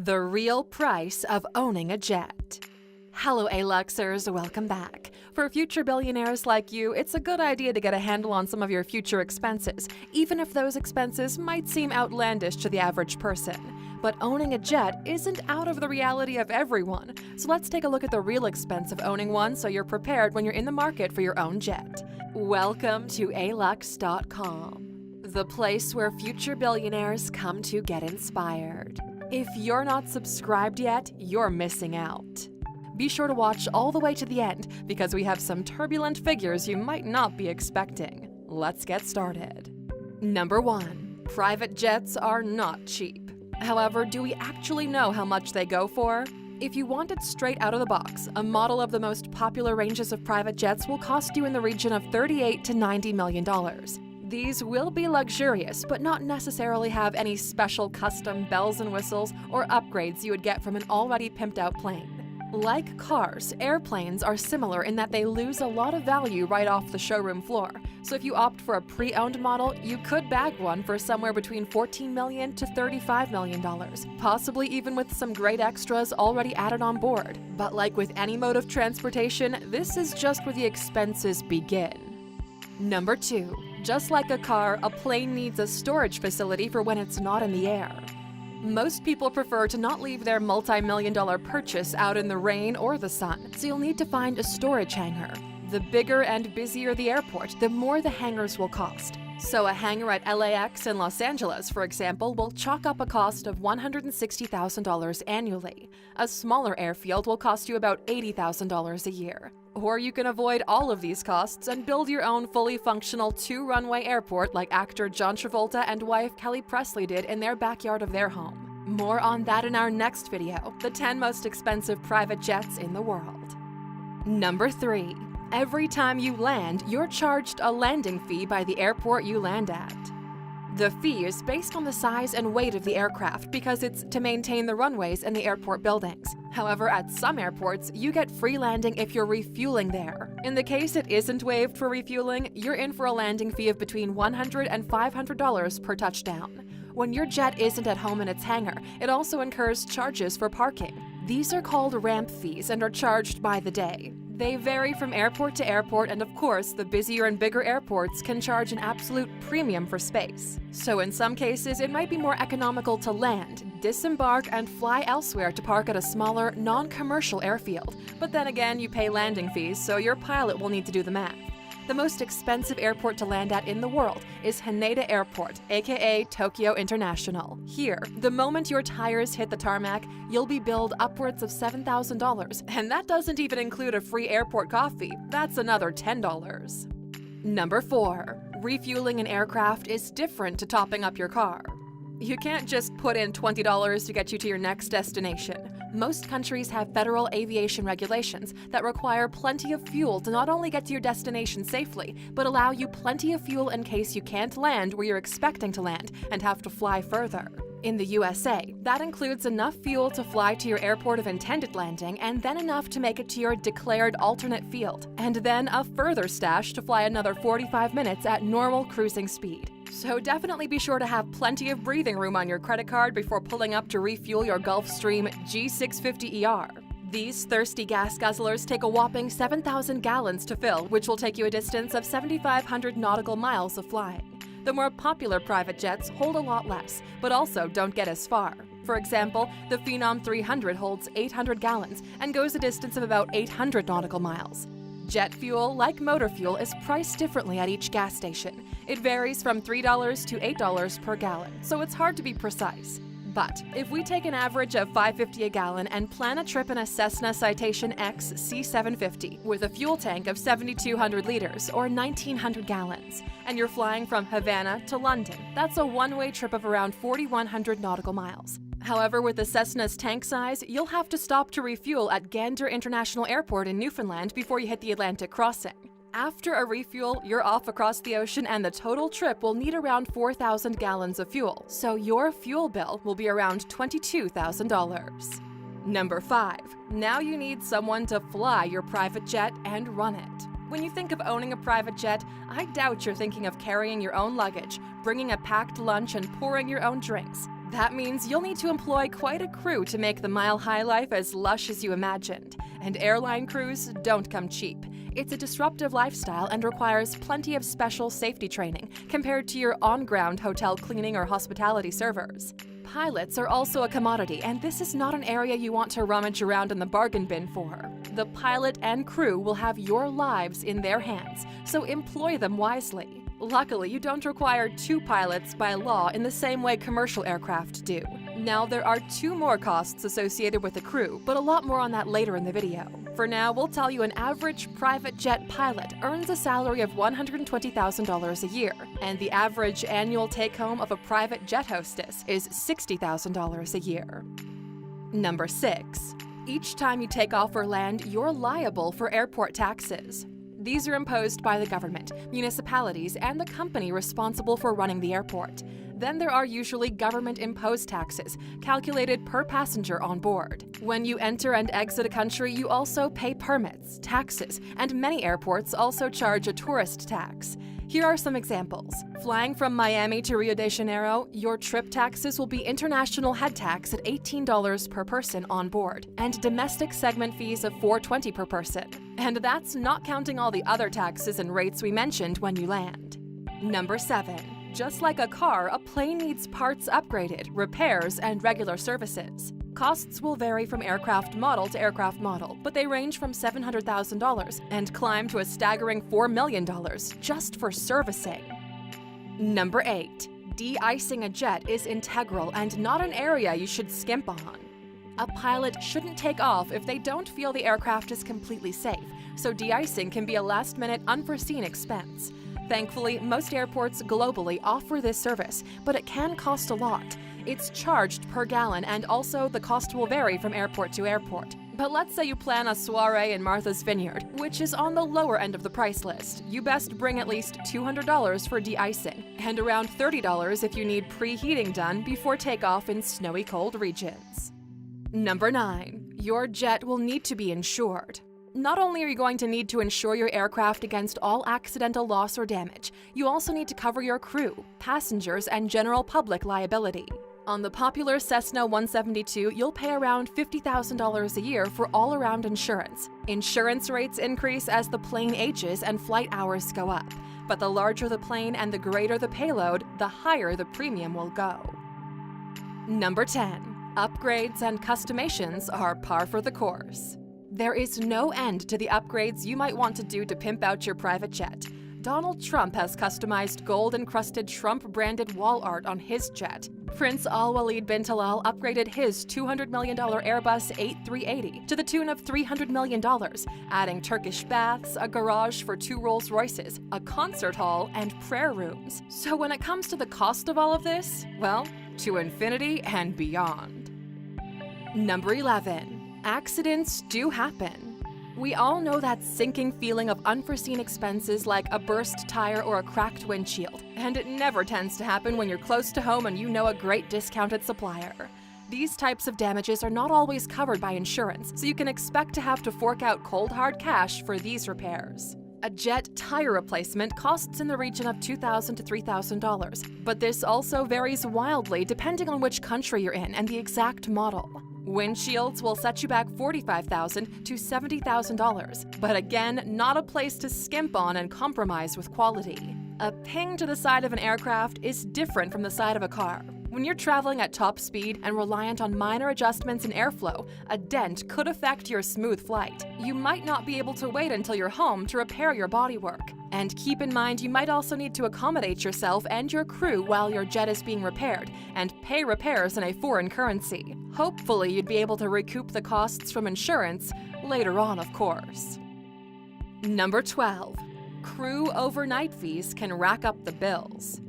The real price of owning a jet. Hello, A-Luxers, welcome back. For future billionaires like you, it's a good idea to get a handle on some of your future expenses, even if those expenses might seem outlandish to the average person. But owning a jet isn't out of the reality of everyone, so let's take a look at the real expense of owning one so you're prepared when you're in the market for your own jet. Welcome to alux.com, the place where future billionaires come to get inspired. If you're not subscribed yet, you're missing out. Be sure to watch all the way to the end because we have some turbulent figures you might not be expecting. Let's get started. Number 1. Private jets are not cheap. However, do we actually know how much they go for? If you want it straight out of the box, a model of the most popular ranges of private jets will cost you in the region of $38 to $90 million. These will be luxurious, but not necessarily have any special custom bells and whistles or upgrades you would get from an already pimped out plane. Like cars, airplanes are similar in that they lose a lot of value right off the showroom floor. So if you opt for a pre-owned model, you could bag one for somewhere between $14 million to $35 million, possibly even with some great extras already added on board. But like with any mode of transportation, this is just where the expenses begin. Number 2. Just like a car, a plane needs a storage facility for when it's not in the air. Most people prefer to not leave their multi-million-dollar purchase out in the rain or the sun, so you'll need to find a storage hangar. The bigger and busier the airport, the more the hangars will cost. So a hangar at LAX in Los Angeles, for example, will chalk up a cost of $160,000 annually. A smaller airfield will cost you about $80,000 a year. Or you can avoid all of these costs and build your own fully functional 2-runway airport like actor John Travolta and wife Kelly Presley did in their backyard of their home. More on that in our next video, the 10 most expensive private jets in the world. Number 3. Every time you land, you're charged a landing fee by the airport you land at. The fee is based on the size and weight of the aircraft because it's to maintain the runways and the airport buildings. However, at some airports, you get free landing if you're refueling there. In the case it isn't waived for refueling, you're in for a landing fee of between $100 and $500 per touchdown. When your jet isn't at home in its hangar, it also incurs charges for parking. These are called ramp fees and are charged by the day. They vary from airport to airport, and of course, the busier and bigger airports can charge an absolute premium for space. So in some cases, it might be more economical to land, disembark, and fly elsewhere to park at a smaller, non-commercial airfield. But then again, you pay landing fees, so your pilot will need to do the math. The most expensive airport to land at in the world is Haneda Airport, aka Tokyo International. Here, the moment your tires hit the tarmac, you'll be billed upwards of $7,000, and that doesn't even include a free airport coffee. That's another $10. Number 4. Refueling an aircraft is different to topping up your car. You can't just put in $20 to get you to your next destination. Most countries have federal aviation regulations that require plenty of fuel to not only get to your destination safely, but allow you plenty of fuel in case you can't land where you're expecting to land and have to fly further. In the USA, that includes enough fuel to fly to your airport of intended landing and then enough to make it to your declared alternate field, and then a further stash to fly another 45 minutes at normal cruising speed. So definitely be sure to have plenty of breathing room on your credit card before pulling up to refuel your Gulfstream G650ER. These thirsty gas guzzlers take a whopping 7,000 gallons to fill, which will take you a distance of 7,500 nautical miles of flying. The more popular private jets hold a lot less, but also don't get as far. For example, the Phenom 300 holds 800 gallons and goes a distance of about 800 nautical miles. Jet fuel, like motor fuel, is priced differently at each gas station. It varies from $3 to $8 per gallon, so it's hard to be precise. But if we take an average of $5.50 a gallon and plan a trip in a Cessna Citation X C750 with a fuel tank of 7,200 liters or 1,900 gallons, and you're flying from Havana to London, that's a one-way trip of around 4,100 nautical miles. However, with the Cessna's tank size, you'll have to stop to refuel at Gander International Airport in Newfoundland before you hit the Atlantic crossing. After a refuel, you're off across the ocean and the total trip will need around 4,000 gallons of fuel, so your fuel bill will be around $22,000. Number 5. Now you need someone to fly your private jet and run it. When you think of owning a private jet, I doubt you're thinking of carrying your own luggage, bringing a packed lunch, and pouring your own drinks. That means you'll need to employ quite a crew to make the Mile High life as lush as you imagined. And airline crews don't come cheap. It's a disruptive lifestyle and requires plenty of special safety training compared to your on-ground hotel cleaning or hospitality servers. Pilots are also a commodity, and this is not an area you want to rummage around in the bargain bin for. The pilot and crew will have your lives in their hands, so employ them wisely. Luckily, you don't require 2 pilots by law in the same way commercial aircraft do. Now, there are 2 more costs associated with the crew, but a lot more on that later in the video. For now, we'll tell you an average private jet pilot earns a salary of $120,000 a year, and the average annual take-home of a private jet hostess is $60,000 a year. Number 6. Each time you take off or land, you're liable for airport taxes. These are imposed by the government, municipalities, and the company responsible for running the airport. Then there are usually government-imposed taxes, calculated per passenger on board. When you enter and exit a country, you also pay permits, taxes, and many airports also charge a tourist tax. Here are some examples. Flying from Miami to Rio de Janeiro, your trip taxes will be international head tax at $18 per person on board, and domestic segment fees of $4.20 per person. And that's not counting all the other taxes and rates we mentioned when you land. Number 7. Just like a car, a plane needs parts upgraded, repairs, and regular services. Costs will vary from aircraft model to aircraft model, but they range from $700,000 and climb to a staggering $4 million just for servicing. Number 8. De-icing a jet is integral and not an area you should skimp on. A pilot shouldn't take off if they don't feel the aircraft is completely safe, so de-icing can be a last-minute, unforeseen expense. Thankfully, most airports globally offer this service, but it can cost a lot. It's charged per gallon, and also the cost will vary from airport to airport. But let's say you plan a soiree in Martha's Vineyard, which is on the lower end of the price list. You best bring at least $200 for de-icing, and around $30 if you need preheating done before takeoff in snowy cold regions. Number 9. Your jet will need to be insured. Not only are you going to need to insure your aircraft against all accidental loss or damage, you also need to cover your crew, passengers, and general public liability. On the popular Cessna 172, you'll pay around $50,000 a year for all-around insurance. Insurance rates increase as the plane ages and flight hours go up, but the larger the plane and the greater the payload, the higher the premium will go. Number 10. Upgrades and customations are par for the course. There is no end to the upgrades you might want to do to pimp out your private jet. Donald Trump has customized gold-encrusted Trump-branded wall art on his jet. Prince Al-Walid bin Talal upgraded his $200 million Airbus A380 to the tune of $300 million, adding Turkish baths, a garage for 2 Rolls-Royces, a concert hall, and prayer rooms. So when it comes to the cost of all of this, well, to infinity and beyond. Number 11. Accidents do happen. We all know that sinking feeling of unforeseen expenses like a burst tire or a cracked windshield, and it never tends to happen when you're close to home and you know a great discounted supplier. These types of damages are not always covered by insurance, so you can expect to have to fork out cold hard cash for these repairs. A jet tire replacement costs in the region of $2,000 to $3,000, but this also varies wildly depending on which country you're in and the exact model. Windshields will set you back $45,000 to $70,000, but again, not a place to skimp on and compromise with quality. A ping to the side of an aircraft is different from the side of a car. When you're traveling at top speed and reliant on minor adjustments in airflow, a dent could affect your smooth flight. You might not be able to wait until you're home to repair your bodywork. And keep in mind you might also need to accommodate yourself and your crew while your jet is being repaired, and pay repairs in a foreign currency. Hopefully you'd be able to recoup the costs from insurance later on, of course. Number 12. Crew overnight fees can rack up the bills.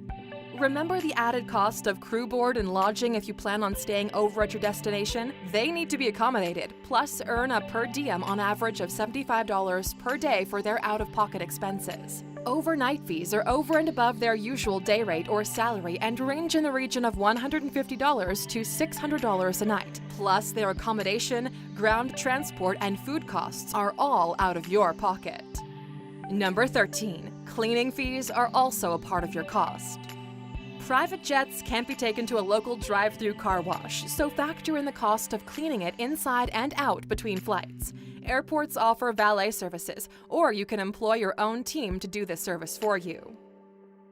Remember the added cost of crew board and lodging if you plan on staying over at your destination? They need to be accommodated, plus earn a per diem on average of $75 per day for their out-of-pocket expenses. Overnight fees are over and above their usual day rate or salary and range in the region of $150 to $600 a night. Plus, their accommodation, ground transport, and food costs are all out of your pocket. Number 13. Cleaning fees are also a part of your cost. Private jets can't be taken to a local drive-through car wash, so factor in the cost of cleaning it inside and out between flights. Airports offer valet services, or you can employ your own team to do this service for you.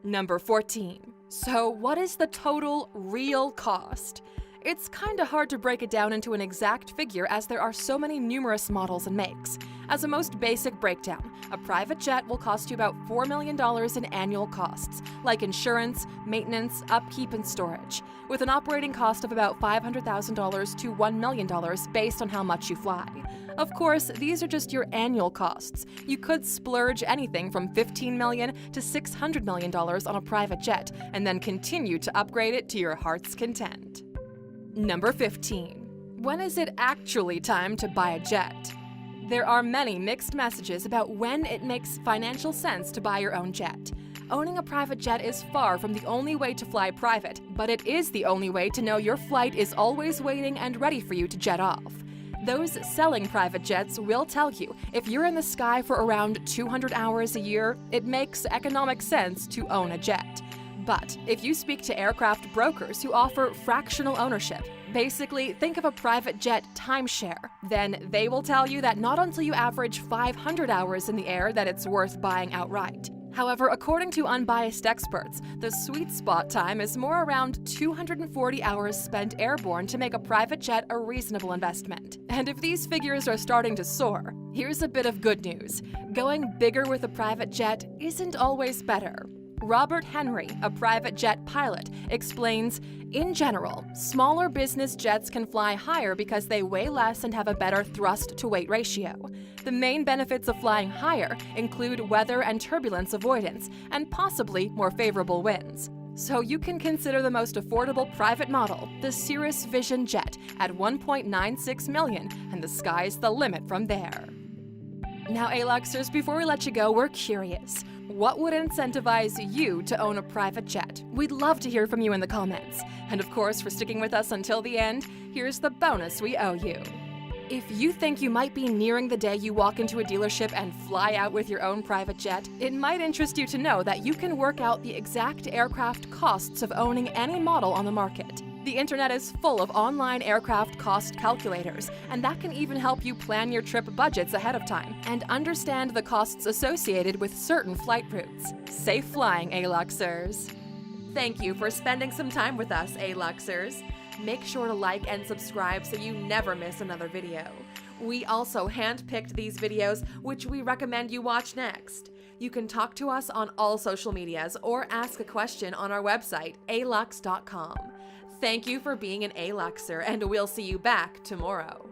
Number 14. So what is the total real cost? It's kinda hard to break it down into an exact figure as there are so many numerous models and makes. As a most basic breakdown, a private jet will cost you about $4 million in annual costs, like insurance, maintenance, upkeep, and storage, with an operating cost of about $500,000 to $1 million based on how much you fly. Of course, these are just your annual costs. You could splurge anything from $15 million to $600 million on a private jet, and then continue to upgrade it to your heart's content. Number 15. When is it actually time to buy a jet? There are many mixed messages about when it makes financial sense to buy your own jet. Owning a private jet is far from the only way to fly private, but it is the only way to know your flight is always waiting and ready for you to jet off. Those selling private jets will tell you if you're in the sky for around 200 hours a year, it makes economic sense to own a jet. But if you speak to aircraft brokers who offer fractional ownership, basically think of a private jet timeshare, then they will tell you that not until you average 500 hours in the air that it's worth buying outright. However, according to unbiased experts, the sweet spot time is more around 240 hours spent airborne to make a private jet a reasonable investment. And if these figures are starting to soar, here's a bit of good news. Going bigger with a private jet isn't always better. Robert Henry, a private jet pilot, explains, in general, smaller business jets can fly higher because they weigh less and have a better thrust-to-weight ratio. The main benefits of flying higher include weather and turbulence avoidance, and possibly more favorable winds. So you can consider the most affordable private model, the Cirrus Vision Jet, at $1.96 million, and the sky's the limit from there. Now, A-Luxers, before we let you go, we're curious. What would incentivize you to own a private jet? We'd love to hear from you in the comments. And of course, for sticking with us until the end, here's the bonus we owe you. If you think you might be nearing the day you walk into a dealership and fly out with your own private jet, it might interest you to know that you can work out the exact aircraft costs of owning any model on the market. The internet is full of online aircraft cost calculators, and that can even help you plan your trip budgets ahead of time and understand the costs associated with certain flight routes. Safe flying, A-Luxers! Thank you for spending some time with us, A-Luxers. Make sure to like and subscribe so you never miss another video. We also handpicked these videos, which we recommend you watch next. You can talk to us on all social medias or ask a question on our website, alux.com. Thank you for being an A-Luxer, and we'll see you back tomorrow.